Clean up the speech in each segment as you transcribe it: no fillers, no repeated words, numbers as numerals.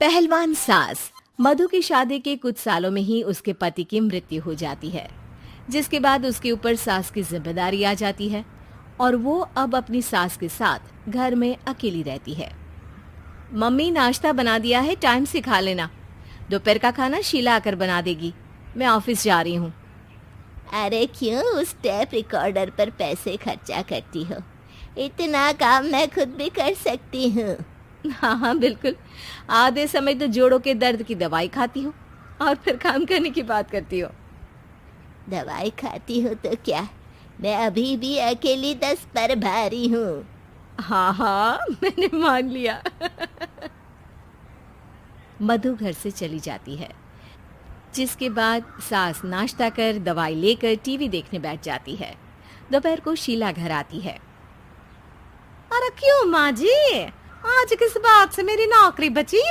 पहलवान सास। मधु की शादी के कुछ सालों में ही उसके पति की मृत्यु हो जाती है, जिसके बाद उसके ऊपर सास की जिम्मेदारी आ जाती है और वो अब अपनी सास के साथ घर में अकेली रहती है। मम्मी, नाश्ता बना दिया है, टाइम से खा लेना। दोपहर का खाना शीला आकर बना देगी। मैं ऑफिस जा रही हूँ। अरे क्यों उस टेप रिकॉर्डर पर पैसे खर्चा करती हो? इतना काम मैं खुद भी कर सकती हूँ। हाँ हाँ बिल्कुल। आधे समय तो जोड़ों के दर्द की दवाई खाती हूँ और फिर काम करने की बात करती हो। दवाई खाती हो तो क्या, मैं अभी भी अकेली 10 पर भारी हूँ। हाँ हाँ मैंने मान लिया। मधु घर से चली जाती है, जिसके बाद सास नाश्ता कर दवाई लेकर टीवी देखने बैठ जाती है। दोपहर को शीला घर आती है। अरे क्यों माँ जी, आज किस बात से मेरी नौकरी बची?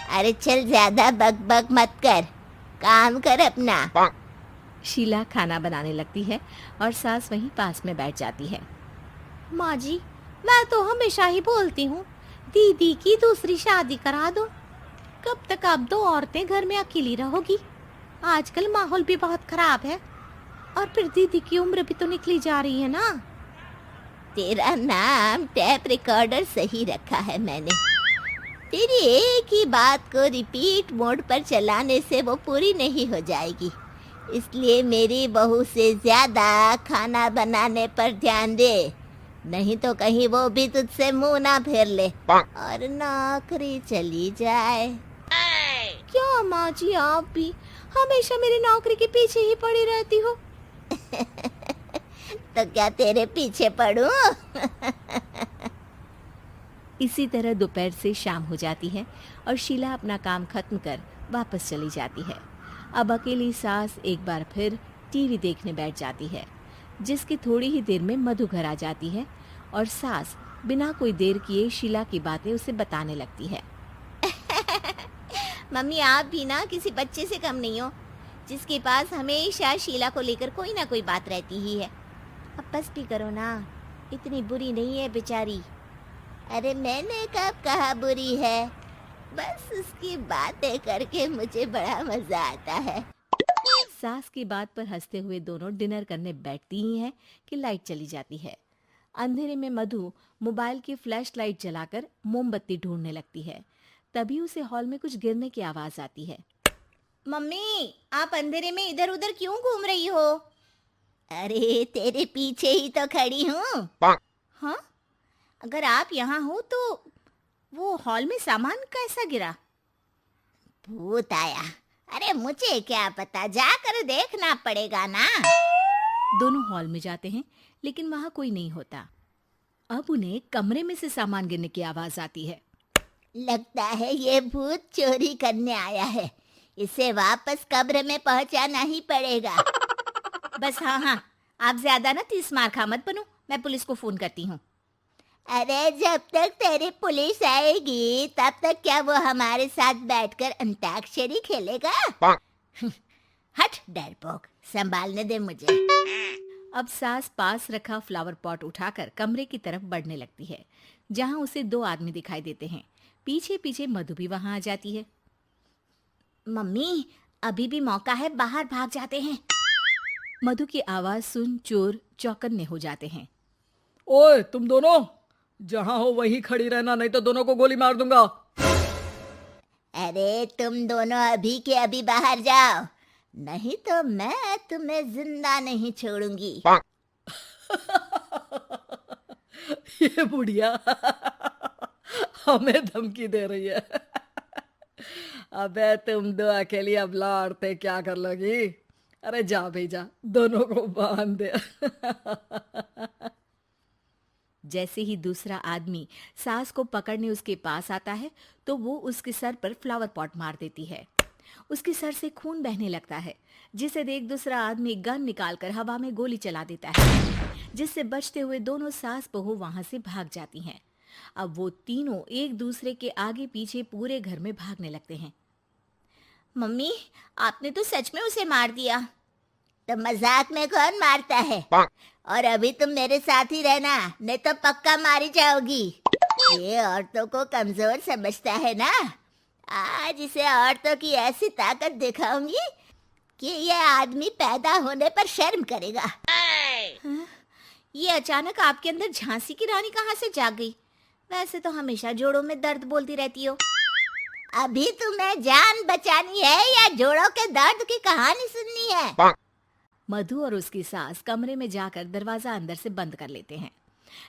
अरे चल, ज्यादा बक मत कर, काम कर अपना। शीला खाना बनाने लगती है और सास वहीं पास में बैठ जाती है। माँ जी, मैं तो हमेशा ही बोलती हूँ, दीदी की दूसरी शादी करा दो। कब तक आप दो औरतें घर में अकेली रहोगी? आजकल माहौल भी बहुत खराब है और फिर दीदी की उम्र भी तो निकली जा रही है ना। तेरा नाम टेप रिकॉर्डर सही रखा है मैंने। तेरी एक ही बात को रिपीट मोड पर चलाने से वो पूरी नहीं हो जाएगी, इसलिए मेरी बहू से ज्यादा खाना बनाने पर ध्यान दे, नहीं तो कहीं वो भी तुझसे मुंह ना फेर ले और नौकरी चली जाए। क्या माँ जी, आप भी हमेशा मेरी नौकरी के पीछे ही पड़ी रहती हो? तो क्या तेरे पीछे पड़ूं? इसी तरह दोपहर से शाम हो जाती है और शीला अपना काम खत्म कर वापस चली जाती है। अब अकेली सास एक बार फिर टीवी देखने बैठ जाती है, जिसकी थोड़ी ही देर में मधु घर आ जाती है और सास बिना कोई देर किए शीला की बातें उसे बताने लगती है। मम्मी, आप भी ना किसी बच्चे से कम नहीं हो, जिसके पास हमेशा शीला को लेकर कोई ना कोई बात रहती ही है। अब बस भी करो ना, इतनी बुरी नहीं है बेचारी। अरे मैंने कब कहा बुरी है, बस उसकी बातें करके मुझे बड़ा मजा आता है। सास की बात पर हंसते हुए दोनों डिनर करने बैठती ही हैं कि लाइट चली जाती है। अंधेरे में मधु मोबाइल की फ्लैश लाइट जलाकर मोमबत्ती ढूंढने लगती है। तभी उसे हॉल में कुछ गिरने की आवाज आती है। मम्मी, आप अंधेरे में इधर उधर क्यों घूम रही हो? अरे तेरे पीछे ही तो खड़ी हूँ। हाँ, अगर आप यहाँ हो तो वो हॉल में सामान कैसा गिरा? भूत आया। अरे मुझे क्या पता, जाकर देखना पड़ेगा ना। दोनों हॉल में जाते हैं, लेकिन वहां कोई नहीं होता। अब उन्हें कमरे में से सामान गिरने की आवाज आती है। लगता है ये भूत चोरी करने आया है, इसे वापस कब्र में पहुंचाना ही पड़ेगा। बस हाँ, आप ज्यादा ना 30 मार खा मत बनो, मैं पुलिस को फोन करती हूँ। अरे जब तक तेरी पुलिस आएगी तब तक क्या वो हमारे साथ बैठकर अंताक्षरी खेलेगा? हट डरपोक, संभालने दे मुझे। अब सास पास रखा फ्लावर पॉट उठाकर कमरे की तरफ बढ़ने लगती है, जहां उसे 2 आदमी दिखाई देते हैं। पीछे पीछे मधु भी वहां आ जाती है। मम्मी, अभी भी मौका है, बाहर भाग जाते हैं। मधु की आवाज सुन चोर चौकन्ने हो जाते हैं। ओए तुम दोनों, जहां हो वहीं खड़ी रहना, नहीं तो दोनों को गोली मार दूंगा। अरे तुम दोनों अभी के अभी बाहर जाओ, नहीं तो मैं तुम्हें जिंदा नहीं छोड़ूंगी। ये बुढ़िया हमें धमकी दे रही है। अबे तुम दो अकेली अब लड़ते क्या कर लोगी? अरे जा भेजा, दोनों को बांध दे। जैसे ही दूसरा आदमी सास को पकड़ने उसके पास आता है, तो वो उसके सर पर फ्लावर पॉट मार देती है। उसके सर से खून बहने लगता है, जिसे देख दूसरा आदमी गन निकालकर हवा में गोली चला देता है, जिससे बचते हुए दोनों सास बहू वहां से भाग जाती हैं। अब वो तीनों एक दूसरे के आगे पीछे पूरे घर में भागने लगते हैं। मम्मी, आपने तो सच में उसे मार दिया। तो मजाक में कौन मारता है? और अभी तुम मेरे साथ ही रहना, नहीं तो पक्का मारी जाओगी। ये औरतों को कमजोर समझता है ना। आज इसे औरतों की ऐसी ताकत दिखाऊंगी कि ये आदमी पैदा होने पर शर्म करेगा। ये अचानक आपके अंदर झांसी की रानी कहाँ से जाग गई? वैसे तो हमेशा जोड़ों में दर्द बोलती रहती हो। अभी तुम्हें जान बचानी है या जोड़ों के दर्द की कहानी सुननी है? मधु और उसकी सास कमरे में जाकर दरवाजा अंदर से बंद कर लेते हैं,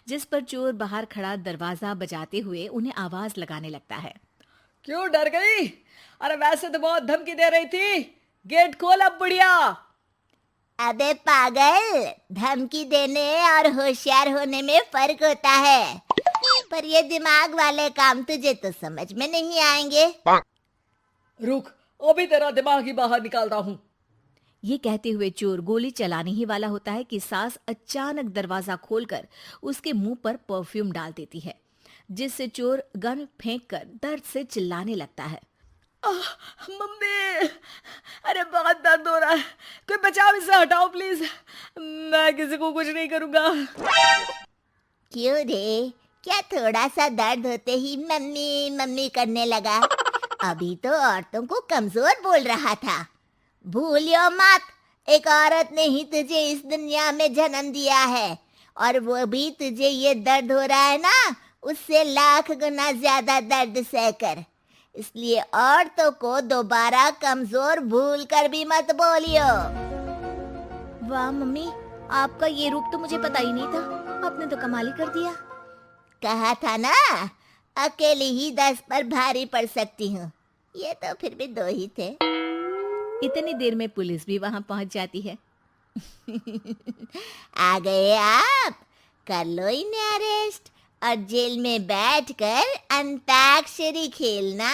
जिस पर चोर बाहर खड़ा दरवाजा बजाते हुए उन्हें आवाज लगाने लगता है। क्यों डर गई? अरे वैसे तो बहुत धमकी दे रही थी। गेट खोल अब बुढ़िया। अबे पागल, धमकी देने और होशियार होने में फर्क होता है, पर ये दिमाग वाले काम तुझे तो समझ में नहीं आएंगे। रुक, अभी तेरा दिमाग ही बाहर निकालता हूँ। ये कहते हुए चोर गोली चलाने ही वाला होता है कि सास अचानक दरवाजा खोलकर उसके मुंह पर परफ्यूम डाल देती है, जिससे चोर गन फेंककर दर्द से चिल्लाने लगता है। मम्मी, अरे बहुत दर्द हो रहा है, कोई बचाओ, इसे हटाओ प्लीज। मैं किसी को कुछ नहीं करूंगा। क्यों रे, क्या थोड़ा सा दर्द होते ही मम्मी मम्मी करने लगा? अभी तो औरतों को कमजोर बोल रहा था। भूलियो मत, एक औरत ने ही तुझे इस दुनिया में जन्म दिया है, और वो भी तुझे ये दर्द हो रहा है ना, उससे लाख गुना ज्यादा दर्द सहकर। इसलिए औरतों को दोबारा कमजोर भूल कर भी मत बोलियो। वाह मम्मी, आपका ये रूप तो मुझे पता ही नहीं था। आपने तो कमाल ही कर दिया। कहा था ना, अकेली ही 10 पर भारी पड़ सकती हूँ। ये तो फिर भी 2 ही थे। इतनी देर में पुलिस भी वहां पहुंच जाती है। आ गए आप, कर लो इन्हें अरेस्ट और जेल में बैठकर अंताक्षरी खेलना।